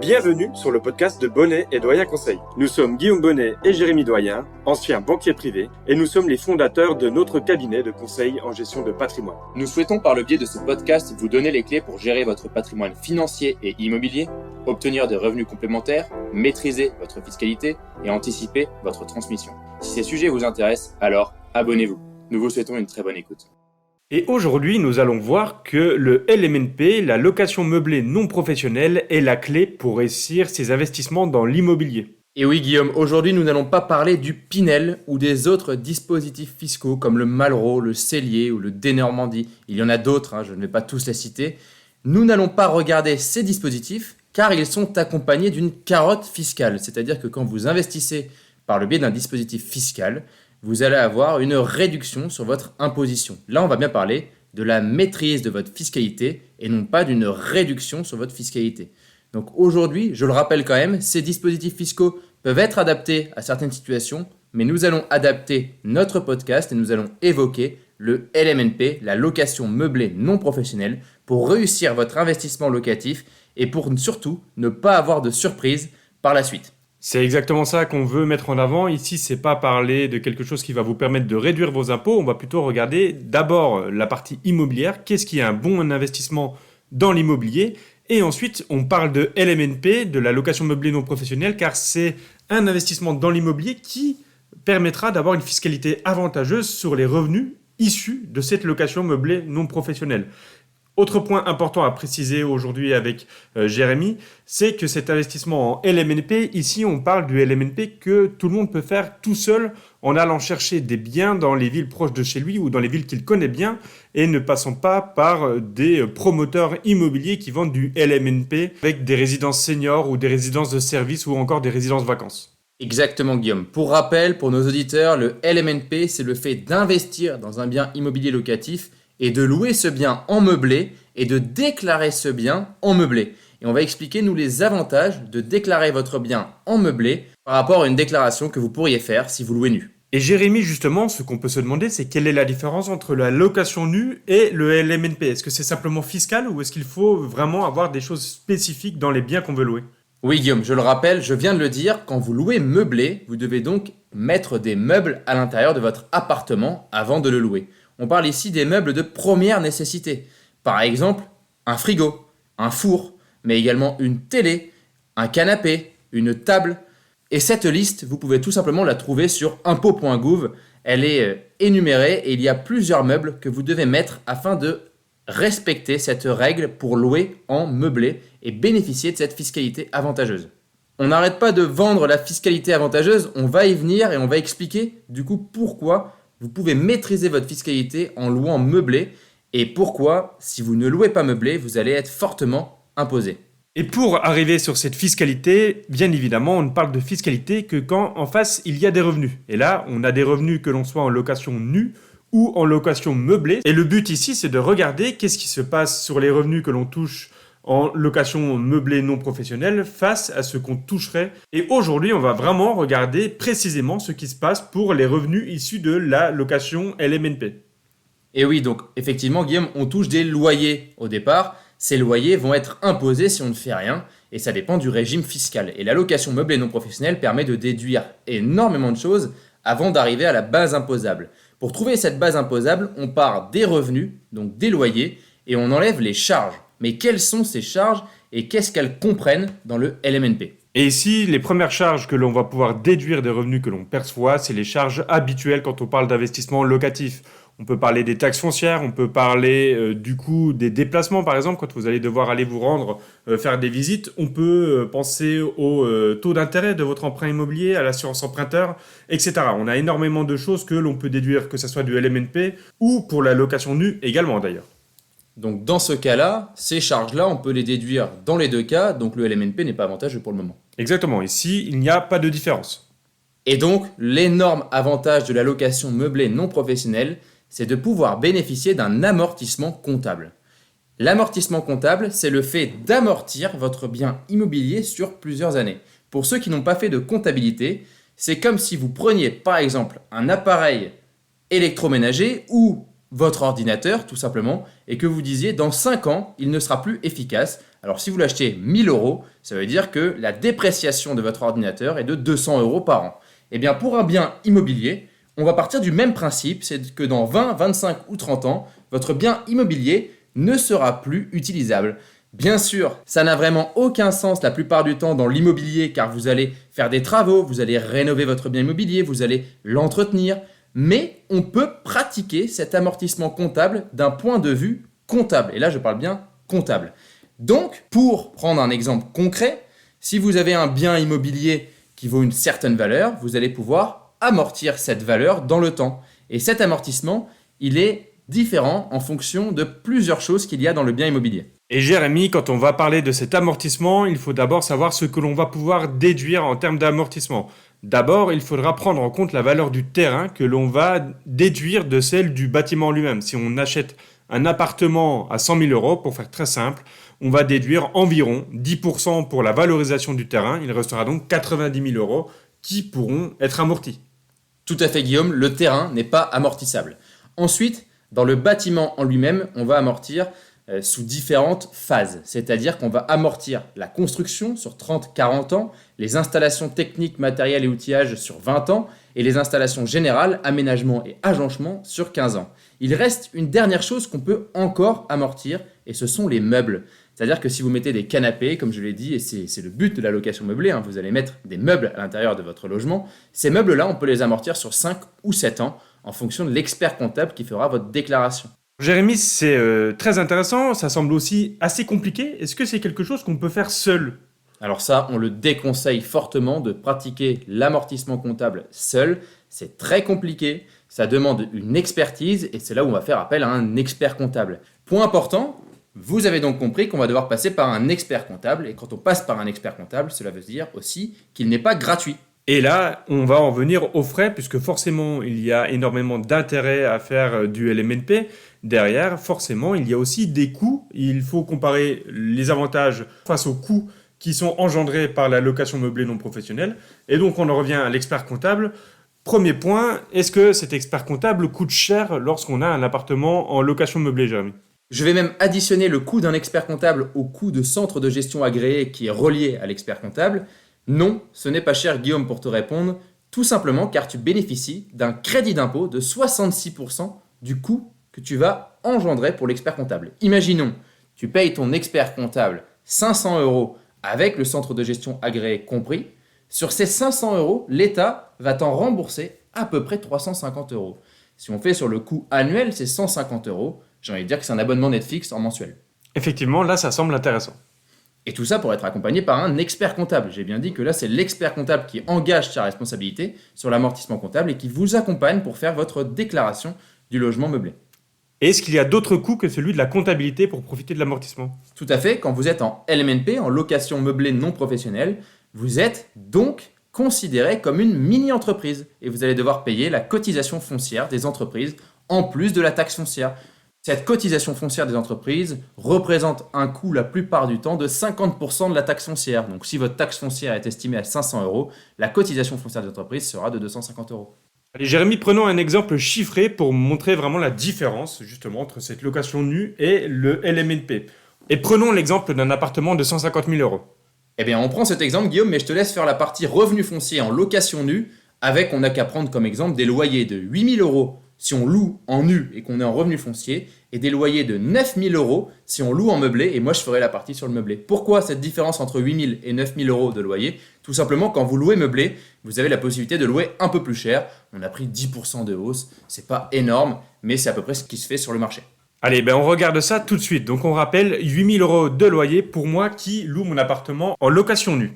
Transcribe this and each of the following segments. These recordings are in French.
Bienvenue sur le podcast de Bonnet et Doyen Conseil. Nous sommes Guillaume Bonnet et Jérémy Doyen, anciens banquiers privés, et nous sommes les fondateurs de notre cabinet de conseil en gestion de patrimoine. Nous souhaitons par le biais de ce podcast vous donner les clés pour gérer votre patrimoine financier et immobilier, obtenir des revenus complémentaires, maîtriser votre fiscalité et anticiper votre transmission. Si ces sujets vous intéressent, alors abonnez-vous. Nous vous souhaitons une très bonne écoute. Et aujourd'hui, nous allons voir que le LMNP, la location meublée non professionnelle, est la clé pour réussir ses investissements dans l'immobilier. Et oui Guillaume, aujourd'hui nous n'allons pas parler du Pinel ou des autres dispositifs fiscaux comme le Malraux, le Cellier ou le Denormandie. Il y en a d'autres, je ne vais pas tous les citer. Nous n'allons pas regarder ces dispositifs car ils sont accompagnés d'une carotte fiscale. C'est-à-dire que quand vous investissez par le biais d'un dispositif fiscal, vous allez avoir une réduction sur votre imposition. Là, on va bien parler de la maîtrise de votre fiscalité et non pas d'une réduction sur votre fiscalité. Donc aujourd'hui, je le rappelle quand même, ces dispositifs fiscaux peuvent être adaptés à certaines situations, mais nous allons adapter notre podcast et nous allons évoquer le LMNP, la location meublée non professionnelle, pour réussir votre investissement locatif et pour surtout ne pas avoir de surprise par la suite. C'est exactement ça qu'on veut mettre en avant. Ici, c'est pas parler de quelque chose qui va vous permettre de réduire vos impôts. On va plutôt regarder d'abord la partie immobilière. Qu'est-ce qui est un bon investissement dans l'immobilier? Et ensuite, on parle de LMNP, de la location meublée non professionnelle, car c'est un investissement dans l'immobilier qui permettra d'avoir une fiscalité avantageuse sur les revenus issus de cette location meublée non professionnelle. Autre point important à préciser aujourd'hui avec Jérémy, c'est que cet investissement en LMNP, ici on parle du LMNP que tout le monde peut faire tout seul en allant chercher des biens dans les villes proches de chez lui ou dans les villes qu'il connaît bien et ne passant pas par des promoteurs immobiliers qui vendent du LMNP avec des résidences seniors ou des résidences de service ou encore des résidences vacances. Exactement Guillaume. Pour rappel, pour nos auditeurs, le LMNP, c'est le fait d'investir dans un bien immobilier locatif et de louer ce bien en meublé et de déclarer ce bien en meublé. Et on va expliquer nous les avantages de déclarer votre bien en meublé par rapport à une déclaration que vous pourriez faire si vous louez nu. Et Jérémy, justement, ce qu'on peut se demander, c'est quelle est la différence entre la location nue et le LMNP? Est-ce que c'est simplement fiscal ou est-ce qu'il faut vraiment avoir des choses spécifiques dans les biens qu'on veut louer? Oui Guillaume, je le rappelle, je viens de le dire, quand vous louez meublé, vous devez donc mettre des meubles à l'intérieur de votre appartement avant de le louer. On parle ici des meubles de première nécessité. Par exemple, un frigo, un four, mais également une télé, un canapé, une table. Et cette liste, vous pouvez tout simplement la trouver sur impôts.gouv. Elle est énumérée et il y a plusieurs meubles que vous devez mettre afin de respecter cette règle pour louer en meublé et bénéficier de cette fiscalité avantageuse. On n'arrête pas de vendre la fiscalité avantageuse, on va y venir et on va expliquer du coup pourquoi vous pouvez maîtriser votre fiscalité en louant meublé et pourquoi, si vous ne louez pas meublé, vous allez être fortement imposé. Et pour arriver sur cette fiscalité, bien évidemment, on ne parle de fiscalité que quand en face, il y a des revenus. Et là, on a des revenus que l'on soit en location nue ou en location meublée. Et le but ici, c'est de regarder qu'est-ce qui se passe sur les revenus que l'on touche en location meublée non professionnelle face à ce qu'on toucherait. Et aujourd'hui, on va vraiment regarder précisément ce qui se passe pour les revenus issus de la location LMNP. Et oui, donc effectivement, Guillaume, on touche des loyers au départ. Ces loyers vont être imposés si on ne fait rien et ça dépend du régime fiscal. Et la location meublée non professionnelle permet de déduire énormément de choses avant d'arriver à la base imposable. Pour trouver cette base imposable, on part des revenus, donc des loyers, et on enlève les charges. Mais quelles sont ces charges et qu'est-ce qu'elles comprennent dans le LMNP? Et ici, les premières charges que l'on va pouvoir déduire des revenus que l'on perçoit, c'est les charges habituelles quand on parle d'investissement locatif. On peut parler des taxes foncières, on peut parler du coût des déplacements par exemple, quand vous allez devoir aller vous rendre, faire des visites. On peut penser au taux d'intérêt de votre emprunt immobilier, à l'assurance emprunteur, etc. On a énormément de choses que l'on peut déduire, que ce soit du LMNP ou pour la location nue également d'ailleurs. Donc dans ce cas-là, ces charges-là, on peut les déduire dans les deux cas, donc le LMNP n'est pas avantageux pour le moment. Exactement, ici, il n'y a pas de différence. Et donc, l'énorme avantage de la location meublée non professionnelle, c'est de pouvoir bénéficier d'un amortissement comptable. L'amortissement comptable, c'est le fait d'amortir votre bien immobilier sur plusieurs années. Pour ceux qui n'ont pas fait de comptabilité, c'est comme si vous preniez par exemple un appareil électroménager ou votre ordinateur tout simplement et que vous disiez dans 5 ans, il ne sera plus efficace. Alors si vous l'achetez 1000 euros, ça veut dire que la dépréciation de votre ordinateur est de 200 euros par an. Eh bien pour un bien immobilier, on va partir du même principe, c'est que dans 20, 25 ou 30 ans, votre bien immobilier ne sera plus utilisable. Bien sûr, ça n'a vraiment aucun sens la plupart du temps dans l'immobilier car vous allez faire des travaux, vous allez rénover votre bien immobilier, vous allez l'entretenir, mais on peut pratiquer cet amortissement comptable d'un point de vue comptable. Et là, je parle bien comptable. Donc, pour prendre un exemple concret, si vous avez un bien immobilier qui vaut une certaine valeur, vous allez pouvoir amortir cette valeur dans le temps. Et cet amortissement, il est différent en fonction de plusieurs choses qu'il y a dans le bien immobilier. Et Jérémy, quand on va parler de cet amortissement, il faut d'abord savoir ce que l'on va pouvoir déduire en termes d'amortissement. D'abord, il faudra prendre en compte la valeur du terrain que l'on va déduire de celle du bâtiment lui-même. Si on achète un appartement à 100 000 euros, pour faire très simple, on va déduire environ 10% pour la valorisation du terrain. Il restera donc 90 000 euros qui pourront être amortis. Tout à fait Guillaume, le terrain n'est pas amortissable. Ensuite, dans le bâtiment en lui-même, on va amortir sous différentes phases. C'est-à-dire qu'on va amortir la construction sur 30-40 ans, les installations techniques, matériels et outillages sur 20 ans, et les installations générales, aménagement et agencement sur 15 ans. Il reste une dernière chose qu'on peut encore amortir, et ce sont les meubles. C'est-à-dire que si vous mettez des canapés, comme je l'ai dit, et c'est le but de la location meublée, vous allez mettre des meubles à l'intérieur de votre logement, ces meubles-là, on peut les amortir sur 5 ou 7 ans, en fonction de l'expert comptable qui fera votre déclaration. Jérémy, c'est très intéressant, ça semble aussi assez compliqué. Est-ce que c'est quelque chose qu'on peut faire seul ? Alors ça, on le déconseille fortement de pratiquer l'amortissement comptable seul. C'est très compliqué, ça demande une expertise et c'est là où on va faire appel à un expert comptable. Point important, vous avez donc compris qu'on va devoir passer par un expert comptable et quand on passe par un expert comptable, cela veut dire aussi qu'il n'est pas gratuit. Et là, on va en venir aux frais, puisque forcément, il y a énormément d'intérêt à faire du LMNP. Derrière, forcément, il y a aussi des coûts. Il faut comparer les avantages face aux coûts qui sont engendrés par la location meublée non professionnelle. Et donc, on en revient à l'expert comptable. Premier point, est-ce que cet expert comptable coûte cher lorsqu'on a un appartement en location meublée, Jérémy ? Je vais même additionner le coût d'un expert comptable au coût de centre de gestion agréé qui est relié à l'expert comptable. Non, ce n'est pas cher Guillaume pour te répondre, tout simplement car tu bénéficies d'un crédit d'impôt de 66% du coût que tu vas engendrer pour l'expert comptable. Imaginons, tu payes ton expert comptable 500 euros avec le centre de gestion agréé compris. Sur ces 500 euros, l'État va t'en rembourser à peu près 350 euros. Si on fait sur le coût annuel, c'est 150 euros. J'ai envie de dire que c'est un abonnement Netflix en mensuel. Effectivement, là, ça semble intéressant. Et tout ça pour être accompagné par un expert comptable. J'ai bien dit que là, c'est l'expert comptable qui engage sa responsabilité sur l'amortissement comptable et qui vous accompagne pour faire votre déclaration du logement meublé. Est-ce qu'il y a d'autres coûts que celui de la comptabilité pour profiter de l'amortissement ? Tout à fait, quand vous êtes en LMNP, en location meublée non professionnelle, vous êtes donc considéré comme une mini-entreprise et vous allez devoir payer la cotisation foncière des entreprises en plus de la taxe foncière. Cette cotisation foncière des entreprises représente un coût la plupart du temps de 50% de la taxe foncière. Donc si votre taxe foncière est estimée à 500 euros, la cotisation foncière des entreprises sera de 250 euros. Allez, Jérémy, prenons un exemple chiffré pour montrer vraiment la différence justement entre cette location nue et le LMNP. Et prenons l'exemple d'un appartement de 150 000 euros. Eh bien, on prend cet exemple, Guillaume, mais je te laisse faire la partie revenu foncier en location nue avec, on n'a qu'à prendre comme exemple des loyers de 8 000 euros si on loue en nu et qu'on est en revenu foncier, et des loyers de 9 000 euros si on loue en meublé, et moi je ferai la partie sur le meublé. Pourquoi cette différence entre 8 000 et 9 000 euros de loyer ? Tout simplement, quand vous louez meublé, vous avez la possibilité de louer un peu plus cher. On a pris 10% de hausse, c'est pas énorme, mais c'est à peu près ce qui se fait sur le marché. Allez, on regarde ça tout de suite. Donc on rappelle 8 000 euros de loyer pour moi qui loue mon appartement en location nue.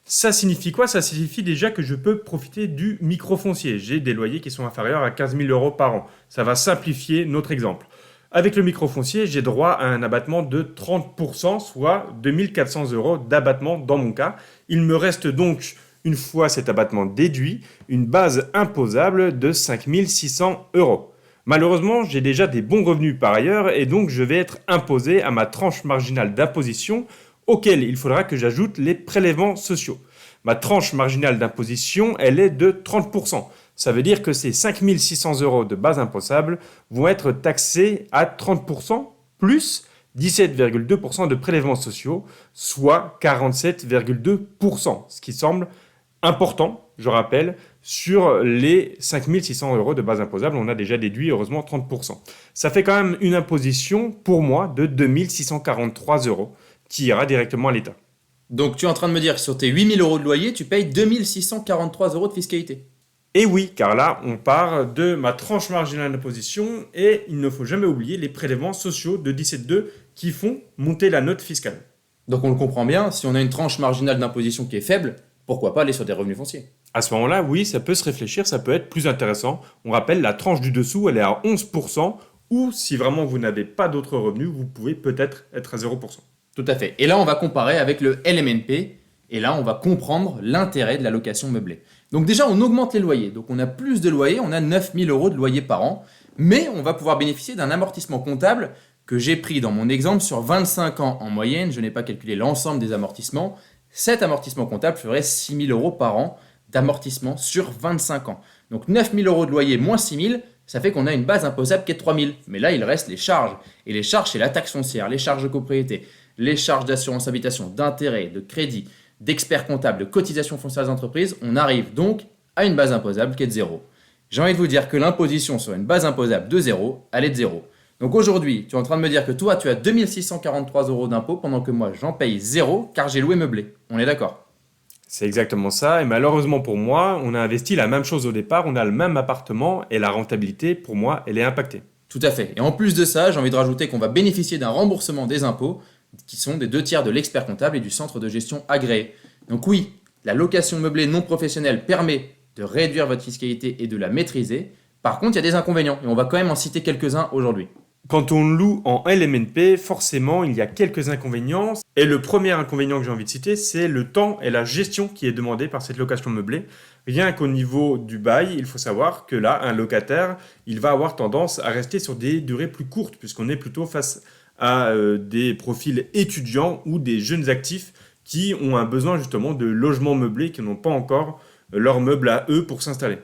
Ça signifie quoi ? Ça signifie déjà que je peux profiter du microfoncier. J'ai des loyers qui sont inférieurs à 15 000 euros par an. Ça va simplifier notre exemple. Avec le microfoncier, j'ai droit à un abattement de 30%, soit 2 400 euros d'abattement dans mon cas. Il me reste donc, une fois cet abattement déduit, une base imposable de 5 600 euros. Malheureusement, j'ai déjà des bons revenus par ailleurs et donc je vais être imposé à ma tranche marginale d'imposition auquel il faudra que j'ajoute les prélèvements sociaux. Ma tranche marginale d'imposition, elle est de 30%. Ça veut dire que ces 5 600 euros de base imposable vont être taxés à 30% plus 17,2% de prélèvements sociaux, soit 47,2%, ce qui semble important, je rappelle, sur les 5 600 € de base imposable, on a déjà déduit heureusement 30%. Ça fait quand même une imposition pour moi de 2 643 € qui ira directement à l'État. Donc tu es en train de me dire que sur tes 8 000 € de loyer, tu payes 2 643 € de fiscalité. Et oui, car là, on part de ma tranche marginale d'imposition et il ne faut jamais oublier les prélèvements sociaux de 17,2 qui font monter la note fiscale. Donc on le comprend bien, si on a une tranche marginale d'imposition qui est faible, pourquoi pas aller sur des revenus fonciers? À ce moment-là, oui, ça peut se réfléchir, ça peut être plus intéressant. On rappelle, la tranche du dessous, elle est à 11%, ou si vraiment vous n'avez pas d'autres revenus, vous pouvez peut-être être à 0%. Tout à fait. Et là, on va comparer avec le LMNP, et là, on va comprendre l'intérêt de la location meublée. Donc déjà, on augmente les loyers. Donc on a plus de loyers, on a 9 000 € de loyer par an, mais on va pouvoir bénéficier d'un amortissement comptable que j'ai pris dans mon exemple sur 25 ans en moyenne. Je n'ai pas calculé l'ensemble des amortissements. Cet amortissement comptable ferait 6 000 € par an d'amortissement sur 25 ans. Donc 9 000 € de loyer moins 6 000, ça fait qu'on a une base imposable qui est de 3 000. Mais là, il reste les charges. Et les charges, c'est la taxe foncière, les charges de copropriété, les charges d'assurance habitation, d'intérêt, de crédit, d'experts comptables, de cotisations foncières des entreprises. On arrive donc à une base imposable qui est de 0. J'ai envie de vous dire que l'imposition sur une base imposable de 0, elle est de 0. Donc aujourd'hui, tu es en train de me dire que toi, tu as 2 643 € d'impôt pendant que moi, j'en paye 0 car j'ai loué meublé. On est d'accord? C'est exactement ça, et malheureusement pour moi, on a investi la même chose au départ, on a le même appartement, et la rentabilité, pour moi, elle est impactée. Tout à fait. Et en plus de ça, j'ai envie de rajouter qu'on va bénéficier d'un remboursement des impôts, qui sont des 2/3 de l'expert comptable et du centre de gestion agréé. Donc oui, la location meublée non professionnelle permet de réduire votre fiscalité et de la maîtriser. Par contre, il y a des inconvénients, et on va quand même en citer quelques-uns aujourd'hui. Quand on loue en LMNP, forcément, il y a quelques inconvénients. Et le premier inconvénient que j'ai envie de citer, c'est le temps et la gestion qui est demandée par cette location meublée. Rien qu'au niveau du bail, il faut savoir que là, un locataire, il va avoir tendance à rester sur des durées plus courtes, puisqu'on est plutôt face à des profils étudiants ou des jeunes actifs qui ont un besoin justement de logements meublés, qui n'ont pas encore leurs meubles à eux pour s'installer.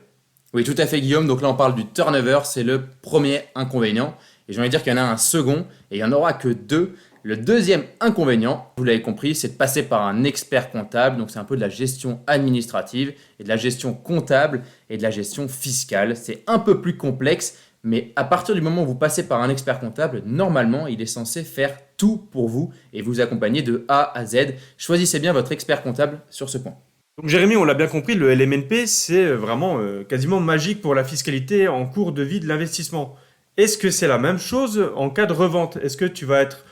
Oui, tout à fait, Guillaume. Donc là, on parle du turnover, c'est le premier inconvénient. Et j'ai envie de dire qu'il y en a un second, et il n'y en aura que 2. Le deuxième inconvénient, vous l'avez compris, c'est de passer par un expert comptable. Donc c'est un peu de la gestion administrative, et de la gestion comptable, et de la gestion fiscale. C'est un peu plus complexe, mais à partir du moment où vous passez par un expert comptable, normalement, il est censé faire tout pour vous et vous accompagner de A à Z. Choisissez bien votre expert comptable sur ce point. Donc Jérémy, on l'a bien compris, le LMNP, c'est vraiment quasiment magique pour la fiscalité en cours de vie de l'investissement. Est-ce que c'est la même chose en cas de revente? Est-ce que tu vas être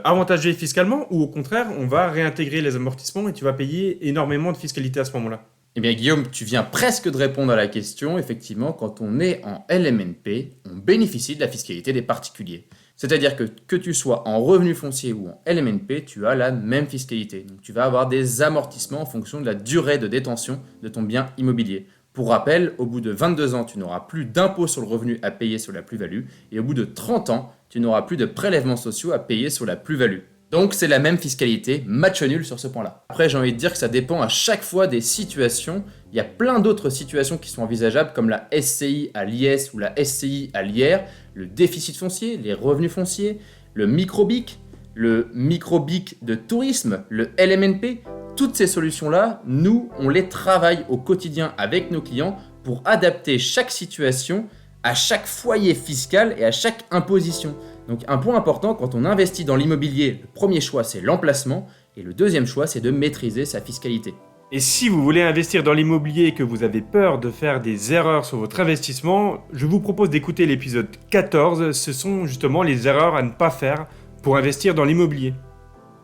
avantagé fiscalement ou au contraire, on va réintégrer les amortissements et tu vas payer énormément de fiscalité à ce moment-là? Eh bien Guillaume, tu viens presque de répondre à la question. Effectivement, quand on est en LMNP, on bénéficie de la fiscalité des particuliers. C'est-à-dire que tu sois en revenu foncier ou en LMNP, tu as la même fiscalité. Donc tu vas avoir des amortissements en fonction de la durée de détention de ton bien immobilier. Pour rappel, au bout de 22 ans, tu n'auras plus d'impôt sur le revenu à payer sur la plus-value. Et au bout de 30 ans, tu n'auras plus de prélèvements sociaux à payer sur la plus-value. Donc c'est la même fiscalité, match nul sur ce point-là. Après, j'ai envie de dire que ça dépend à chaque fois des situations. Il y a plein d'autres situations qui sont envisageables, comme la SCI à l'IS ou la SCI à l'IR, le déficit foncier, les revenus fonciers, le micro-BIC de tourisme, le LMNP. Toutes ces solutions-là, nous, on les travaille au quotidien avec nos clients pour adapter chaque situation à chaque foyer fiscal et à chaque imposition. Donc un point important, quand on investit dans l'immobilier, le premier choix c'est l'emplacement et le deuxième choix c'est de maîtriser sa fiscalité. Et si vous voulez investir dans l'immobilier et que vous avez peur de faire des erreurs sur votre investissement, je vous propose d'écouter l'épisode 14. Ce sont justement les erreurs à ne pas faire pour investir dans l'immobilier.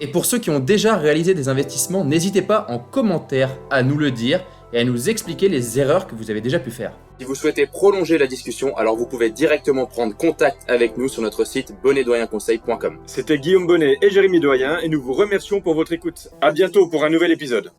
Et pour ceux qui ont déjà réalisé des investissements, n'hésitez pas en commentaire à nous le dire et à nous expliquer les erreurs que vous avez déjà pu faire. Si vous souhaitez prolonger la discussion, alors vous pouvez directement prendre contact avec nous sur notre site bonnetdoyenconseil.com. C'était Guillaume Bonnet et Jérémy Doyen et nous vous remercions pour votre écoute. À bientôt pour un nouvel épisode.